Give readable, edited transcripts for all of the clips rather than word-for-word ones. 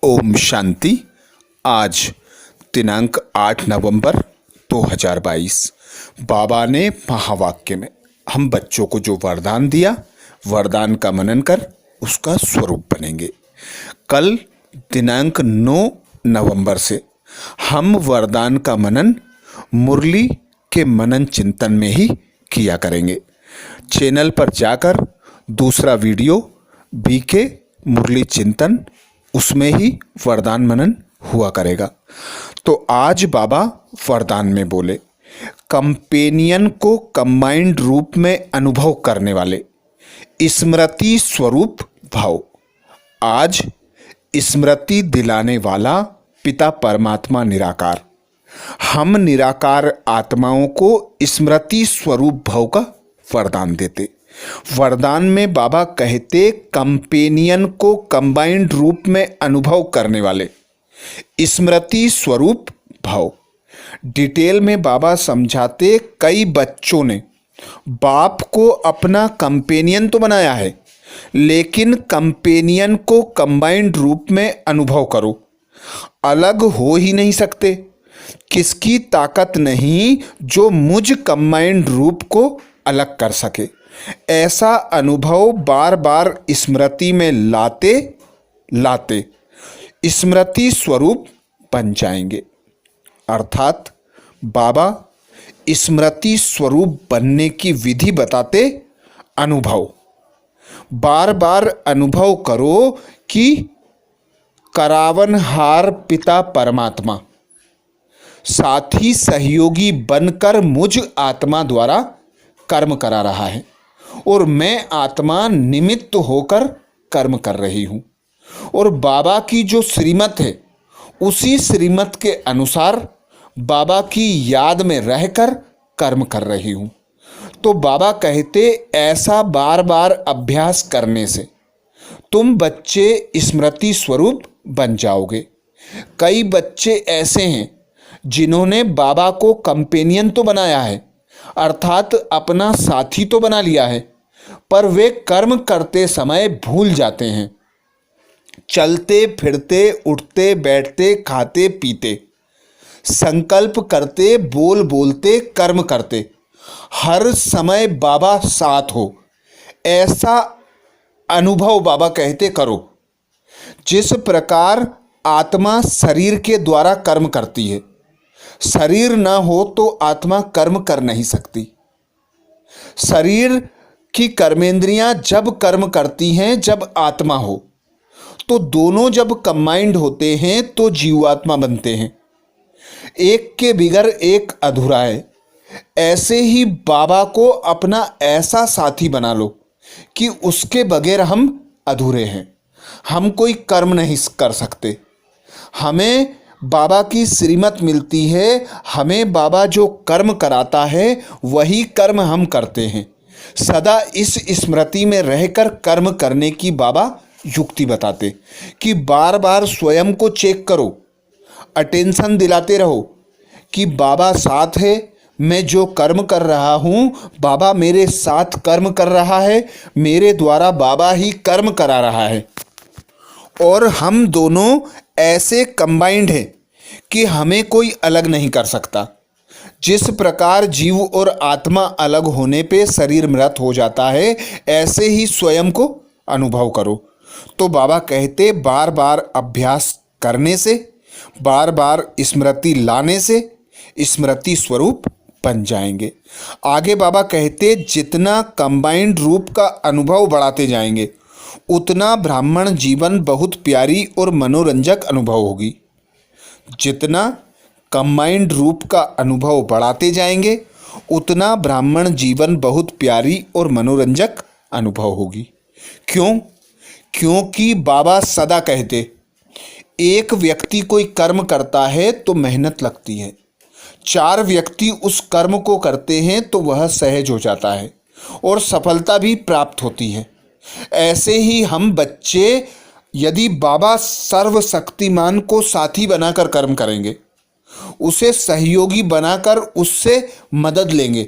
ओम शांति। आज दिनांक 8 नवंबर 2022 बाबा ने महावाक्य में हम बच्चों को जो वरदान दिया, वरदान का मनन कर उसका स्वरूप बनेंगे। कल दिनांक 9 नवंबर से हम वरदान का मनन मुरली के मनन चिंतन में ही किया करेंगे। चैनल पर जाकर दूसरा वीडियो बीके मुरली चिंतन, उसमें ही वरदान मनन हुआ करेगा। तो आज बाबा वरदान में बोले, कंपेनियन को कंबाइंड रूप में अनुभव करने वाले स्मृति स्वरूप भाव। आज स्मृति दिलाने वाला पिता परमात्मा निराकार, हम निराकार आत्माओं को स्मृति स्वरूप भाव का वरदान देते। वरदान में बाबा कहते कंपेनियन को कंबाइंड रूप में अनुभव करने वाले स्मृति स्वरूप भाव। डिटेल में बाबा समझाते, कई बच्चों ने बाप को अपना कंपेनियन तो बनाया है, लेकिन कंपेनियन को कंबाइंड रूप में अनुभव करो, अलग हो ही नहीं सकते। किसकी ताकत नहीं जो मुझ कंबाइंड रूप को अलग कर सके। ऐसा अनुभव बार बार स्मृति में लाते लाते स्मृति स्वरूप बन जाएंगे। अर्थात बाबा स्मृति स्वरूप बनने की विधि बताते। अनुभव बार बार अनुभव करो कि करावनहार पिता परमात्मा साथी सहयोगी बनकर मुझ आत्मा द्वारा कर्म करा रहा है और मैं आत्मा निमित्त होकर कर्म कर रही हूँ, और बाबा की जो श्रीमत है उसी श्रीमत के अनुसार बाबा की याद में रहकर कर्म कर रही हूँ। तो बाबा कहते, ऐसा बार बार अभ्यास करने से तुम बच्चे स्मृति स्वरूप बन जाओगे। कई बच्चे ऐसे हैं जिन्होंने बाबा को कंपेनियन तो बनाया है, अर्थात अपना साथी तो बना लिया है, पर वे कर्म करते समय भूल जाते हैं। चलते फिरते, उठते बैठते, खाते पीते, संकल्प करते, बोलते, कर्म करते, हर समय बाबा साथ हो, ऐसा अनुभव बाबा कहते करो। जिस प्रकार आत्मा शरीर के द्वारा कर्म करती है, शरीर न हो तो आत्मा कर्म कर नहीं सकती। शरीर की कर्मेंद्रियां जब कर्म करती हैं जब आत्मा हो, तो दोनों जब कंबाइंड होते हैं तो जीवात्मा बनते हैं। एक के बिगर एक अधूरा है। ऐसे ही बाबा को अपना ऐसा साथी बना लो कि उसके बगैर हम अधूरे हैं, हम कोई कर्म नहीं कर सकते। हमें बाबा की श्रीमत मिलती है, हमें बाबा जो कर्म कराता है वही कर्म हम करते हैं। सदा इस स्मृति में रहकर कर्म करने की बाबा युक्ति बताते कि बार बार स्वयं को चेक करो, अटेंशन दिलाते रहो कि बाबा साथ है, मैं जो कर्म कर रहा हूँ बाबा मेरे साथ कर्म कर रहा है, मेरे द्वारा बाबा ही कर्म करा रहा है। और हम दोनों ऐसे कंबाइंड हैं कि हमें कोई अलग नहीं कर सकता। जिस प्रकार जीव और आत्मा अलग होने पे शरीर मृत हो जाता है, ऐसे ही स्वयं को अनुभव करो। तो बाबा कहते, बार बार अभ्यास करने से, बार बार स्मृति लाने से स्मृति स्वरूप बन जाएंगे। आगे बाबा कहते, जितना कंबाइंड रूप का अनुभव बढ़ाते जाएंगे उतना ब्राह्मण जीवन बहुत प्यारी और मनोरंजक अनुभव होगी। जितना कंबाइंड रूप का अनुभव बढ़ाते जाएंगे उतना ब्राह्मण जीवन बहुत प्यारी और मनोरंजक अनुभव होगी। क्यों? क्योंकि बाबा सदा कहते, एक व्यक्ति कोई कर्म करता है तो मेहनत लगती है, 4 व्यक्ति उस कर्म को करते हैं तो वह सहज हो जाता है और सफलता भी प्राप्त होती है। ऐसे ही हम बच्चे यदि बाबा सर्वशक्तिमान को साथी बनाकर कर्म करेंगे, उसे सहयोगी बनाकर उससे मदद लेंगे,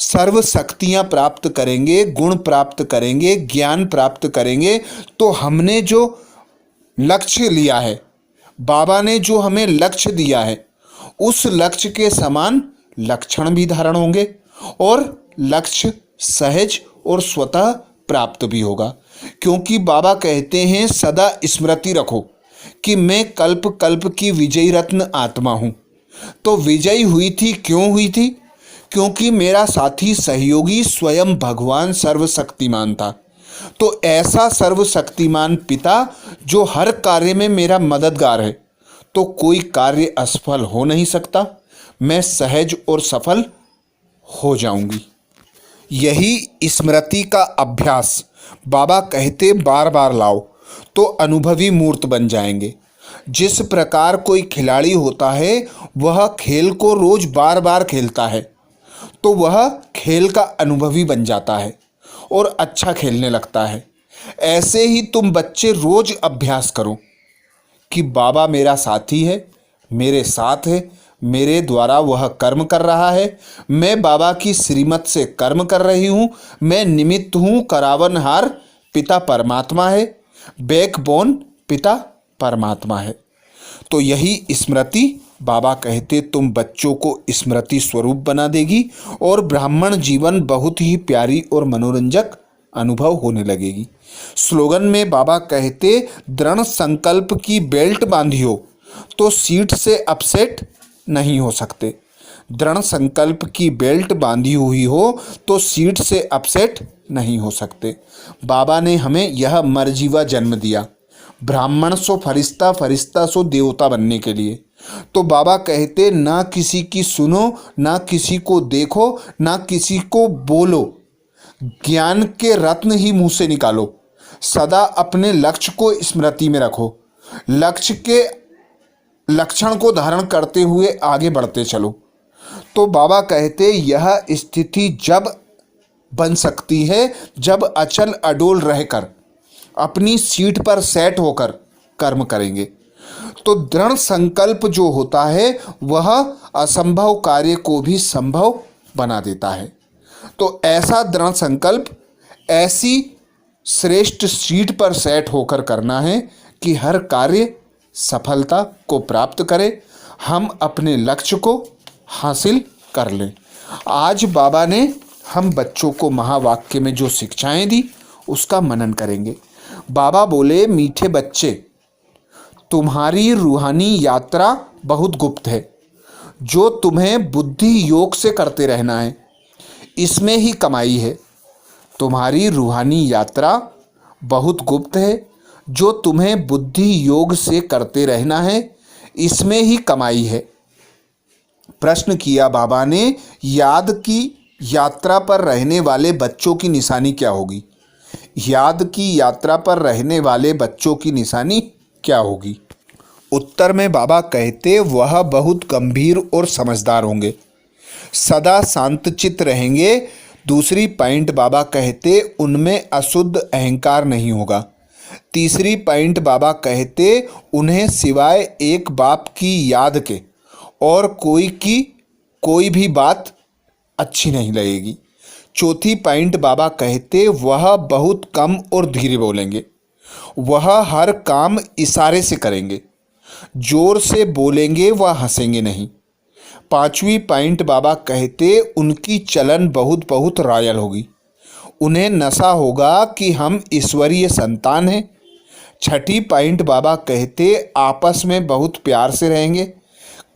सर्व शक्तियाँ प्राप्त करेंगे, गुण प्राप्त करेंगे, ज्ञान प्राप्त करेंगे, तो हमने जो लक्ष्य लिया है, बाबा ने जो हमें लक्ष्य दिया है, उस लक्ष्य के समान लक्षण भी धारण होंगे और लक्ष्य सहज और स्वतः प्राप्त भी होगा। क्योंकि बाबा कहते हैं सदा स्मृति रखो कि मैं कल्प कल्प की विजयी रत्न आत्मा हूँ। तो विजयी हुई थी, क्यों हुई थी? क्योंकि मेरा साथी सहयोगी स्वयं भगवान सर्वशक्तिमान था। तो ऐसा सर्वशक्तिमान पिता जो हर कार्य में मेरा मददगार है, तो कोई कार्य असफल हो नहीं सकता, मैं सहज और सफल हो जाऊंगी। यही स्मृति का अभ्यास बाबा कहते बार बार लाओ तो अनुभवी मूर्त बन जाएंगे। जिस प्रकार कोई खिलाड़ी होता है वह खेल को रोज बार बार खेलता है तो वह खेल का अनुभवी बन जाता है और अच्छा खेलने लगता है। ऐसे ही तुम बच्चे रोज अभ्यास करो कि बाबा मेरा साथी है, मेरे साथ है, मेरे द्वारा वह कर्म कर रहा है, मैं बाबा की श्रीमत से कर्म कर रही हूँ, मैं निमित्त हूँ, करावनहार पिता परमात्मा है, बैकबोन पिता परमात्मा है। तो यही स्मृति बाबा कहते तुम बच्चों को स्मृति स्वरूप बना देगी और ब्राह्मण जीवन बहुत ही प्यारी और मनोरंजक अनुभव होने लगेगी। स्लोगन में बाबा कहते दृढ़ संकल्प की बेल्ट बांधी हो तो सीट से अपसेट नहीं हो सकते। दृढ़ संकल्प की बेल्ट बांधी हुई हो तो सीट से अपसेट नहीं हो सकते। बाबा ने हमें यह मर्जीवा जन्म दिया, ब्राह्मण सो फरिश्ता, फरिश्ता सो देवता बनने के लिए। तो बाबा कहते ना किसी की सुनो, ना किसी को देखो, ना किसी को बोलो, ज्ञान के रत्न ही मुंह से निकालो, सदा अपने लक्ष्य को स्मृति में रखो, लक्ष्य के लक्षण को धारण करते हुए आगे बढ़ते चलो। तो बाबा कहते यह स्थिति जब बन सकती है जब अचल अडोल रहकर अपनी सीट पर सेट होकर कर्म करेंगे। तो दृढ़ संकल्प जो होता है वह असंभव कार्य को भी संभव बना देता है। तो ऐसा दृढ़ संकल्प ऐसी श्रेष्ठ सीट पर सेट होकर करना है कि हर कार्य सफलता को प्राप्त करे, हम अपने लक्ष्य को हासिल कर लें। आज बाबा ने हम बच्चों को महावाक्य में जो शिक्षाएं दी उसका मनन करेंगे। बाबा बोले मीठे बच्चे, तुम्हारी रूहानी यात्रा बहुत गुप्त है, जो तुम्हें बुद्धि योग से करते रहना है, इसमें ही कमाई है। तुम्हारी रूहानी यात्रा बहुत गुप्त है, जो तुम्हें बुद्धि योग से करते रहना है, इसमें ही कमाई है। प्रश्न किया बाबा ने, याद की यात्रा पर रहने वाले बच्चों की निशानी क्या होगी? याद की यात्रा पर रहने वाले बच्चों की निशानी क्या होगी? उत्तर में बाबा कहते वह बहुत गंभीर और समझदार होंगे, सदा शांतचित्त रहेंगे। दूसरी पॉइंट बाबा कहते उनमें अशुद्ध अहंकार नहीं होगा। तीसरी पॉइंट बाबा कहते उन्हें सिवाय एक बाप की याद के और कोई भी बात अच्छी नहीं लगेगी। चौथी पॉइंट बाबा कहते वह बहुत कम और धीरे बोलेंगे, वह हर काम इशारे से करेंगे, जोर से बोलेंगे वह हंसेंगे नहीं। पांचवी पॉइंट बाबा कहते उनकी चलन बहुत बहुत रॉयल होगी, उन्हें नशा होगा कि हम ईश्वरीय संतान हैं। छठी पॉइंट बाबा कहते आपस में बहुत प्यार से रहेंगे,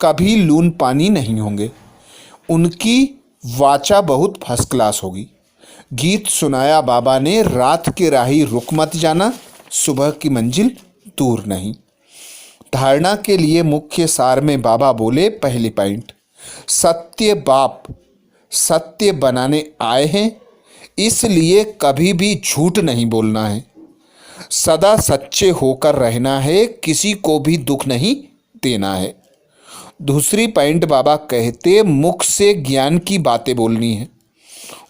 कभी लून पानी नहीं होंगे, उनकी वाचा बहुत फर्स्ट क्लास होगी। गीत सुनाया बाबा ने, रात के राही रुक मत जाना, सुबह की मंजिल दूर नहीं। धारणा के लिए मुख्य सार में बाबा बोले पहली पॉइंट, सत्य बाप सत्य बनाने आए हैं, इसलिए कभी भी झूठ नहीं बोलना है, सदा सच्चे होकर रहना है, किसी को भी दुख नहीं देना है। दूसरी पॉइंट बाबा कहते मुख से ज्ञान की बातें बोलनी है,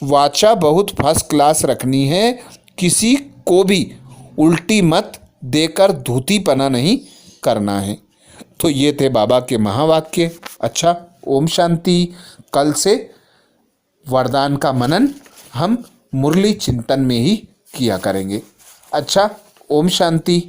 वाचा बहुत फर्स्ट क्लास रखनी है, किसी को भी उल्टी मत देकर धूतीपना नहीं करना है। तो ये थे बाबा के महावाक्य। अच्छा, ओम शांति। कल से वरदान का मनन हम मुरली चिंतन में ही किया करेंगे। अच्छा, ओम शांति।